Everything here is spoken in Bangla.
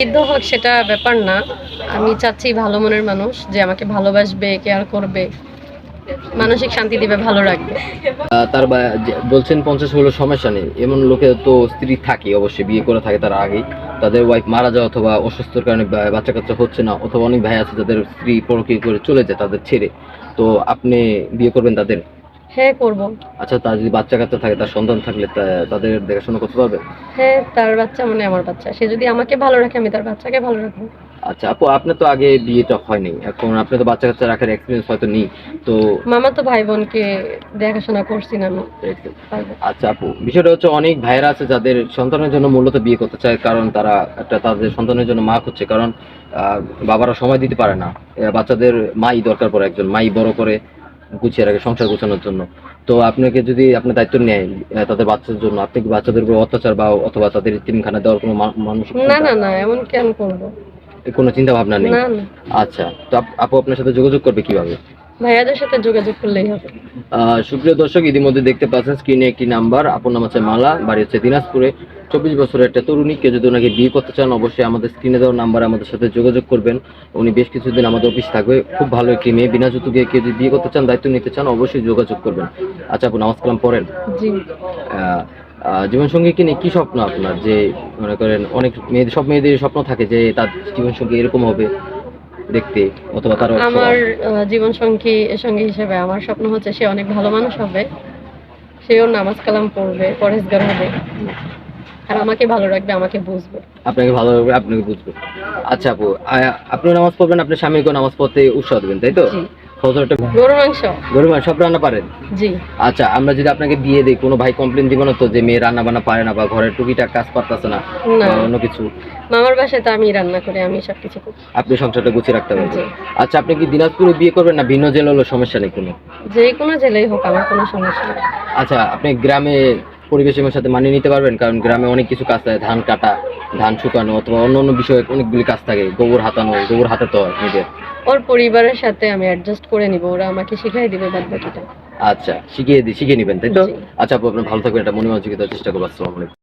সিদ্ধ হোক সেটা ব্যাপার না। আমি চাচ্ছি ভালো মনের মানুষ যে আমাকে ভালোবাসবে, কেয়ার করবে, মানসিক শান্তি দিবে, ভালো রাখবে। তার বলছেন 50 হলো সমস্যা নেই, এমন লোকের তো স্ত্রী থাকে, অবশ্যই বিয়ে করে থাকে তার আগেই, তাদের ওয়াইফ মারা যায় অথবা অসুস্থতার কারণে বাচ্চা কাচ্চা হচ্ছে না, অথবা অনেক ভাই আছে যাদের স্ত্রী পরকীয়া করে চলে যায় তাদের ছেড়ে। তো আপনি বিয়ে করবেন তাদের? হ্যাঁ, করব। আচ্ছা, তার যদি বাচ্চা কাচ্চা থাকে, তার সন্তান থাকলে তাদের দেখাশোনা করতে পারবে? হ্যাঁ, তার বাচ্চা মানে আমার বাচ্চা। সে যদি আমাকে ভালো রাখে, আমি তার বাচ্চাকে ভালো রাখবো। আচ্ছা আপু, আপনার তো আগে বিয়েটা হয়নি, এখন আপনি তো বাচ্চা কাচ্চা রাখার এক্সপিরিয়েন্স হয়তো নেই, তো মামাতো ভাই বোনকে দেখাশোনা করছি না আমি, পারবো। আচ্ছা আপু, বিষয়টা হচ্ছে অনেক ভাইয়েরা আছে যাদের সন্তানের জন্য মূলত বিয়ে করতে চায়, কারণ তারা একটা তাদের সন্তানের জন্য মা খুঁজছে, কারণ বাবারা সময় দিতে পারে না। বাচ্চাদের মাই দরকার পড়ে, একজন মাই বড় করে গুছিয়ে রাখে সংসার গোছানোর জন্য। তো আপনাকে যদি আপনার দায়িত্ব নেয় তাদের বাচ্চার জন্য, আপনি কি বাচ্চাদের উপর অত্যাচার বা অথবা তাদের তিনখানা দেওয়ার কোনো মানুষ না না না, এমন কেন করবো? কোনো চিন্তা ভাবনা নেই? না না, আচ্ছা, তো আপু আপনার সাথে যোগাযোগ করবে কিভাবে? ভাইয়াদের সাথে যোগাযোগ করলেই হবে। সুপ্রিয় দর্শক, ইতিমধ্যে দেখতে পাচ্ছেন স্ক্রিনে একটি নাম্বার। আপনার নাম হচ্ছে মালা, বাড়ি হচ্ছে দিনাজপুরে, 24 বছরের একটা তরুণী। কেউ যদি ওনাকে বিয়ে করতে চান, অবশ্যই আমাদের স্ক্রিনে দেওয়া নাম্বারে আমাদের সাথে যোগাযোগ করবেন। উনি বেশ কিছুদিন আমাদের অফিস থাকবে। খুব ভালো একটি মেয়ে, বিনা যৌতুকে কেউ যদি বিয়ে করতে চান, দায়িত্ব নিতে চান, অবশ্যই যোগাযোগ করবেন। আচ্ছা আপু, নামাজ কালাম পড়েন? জি। জীবনসঙ্গীকে নিয়ে কি স্বপ্ন আপনার? যে মনে করেন অনেক মেয়েদের, সব মেয়েদের স্বপ্ন থাকে যে তার জীবনসঙ্গী এরকম হবে দেখতে, অথবা তার আমার জীবন সঙ্গী সঙ্গী হিসেবে আমার স্বপ্ন হচ্ছে সে অনেক ভালো মানুষ হবে, সেও নামাজ কালাম পড়বে, পরহেজগার হবে, আর আমাকে ভালো রাখবে, আমাকে বুঝবে। আপনাকে ভালো লাগবে, আপনাকে বুঝবে। আচ্ছা আপু, আপনি নামাজ পড়বেন, আপনার স্বামীকে নামাজ পড়তে উৎসাহ দেবেন, তাই তো? জি। ফজরটা গরু মাংস। গরু মাংস সব রান্না পারেন? জি। আচ্ছা, আমরা যদি আপনাকে বিয়ে দিই, কোনো ভাই কমপ্লেন দিব না তো যে মেয়ে রান্না বান্না পারে না বা ঘরের টুকিটাক কাজ পারতেছে না না, বা অন্য কিছু? মামার বাসায় তো আমি রান্না করি, আমি সবকিছু করি। আপনি সংসারটা গুছিয়ে রাখতে পারবেন? জি। আচ্ছা, আপনি কি দিনাজপুরে বিয়ে করবেন না ভিন্ন জেলা হলো সমস্যা নেই কোনো? যে কোনো জেলায় হোক আমার কোনো সমস্যা নেই। আচ্ছা, আপনি গ্রামে পরিবেশের সাথে মানিয়ে নিতে পারবেন? কারণ গ্রামে অনেক কিছু কাজ থাকে, ধান কাটা, ধান শুকানো, অথবা অন্য অন্য বিষয়ে অনেকগুলি কাজ থাকে, গোবর হাতানো, গোবর হাতাতে হয় নিজের। ওর পরিবারের সাথে আমি অ্যাডজাস্ট করে নিব, ওরা আমাকে শিখাই দিবে বাদ বাকিটা। আচ্ছা, শিখিয়ে নেবেন, তাই তো? জি। আচ্ছা আপু, আপনি ভালো থাকবেন, এটা মনে মনোযোগিতার চেষ্টা করবো। আসসালামু আলাইকুম।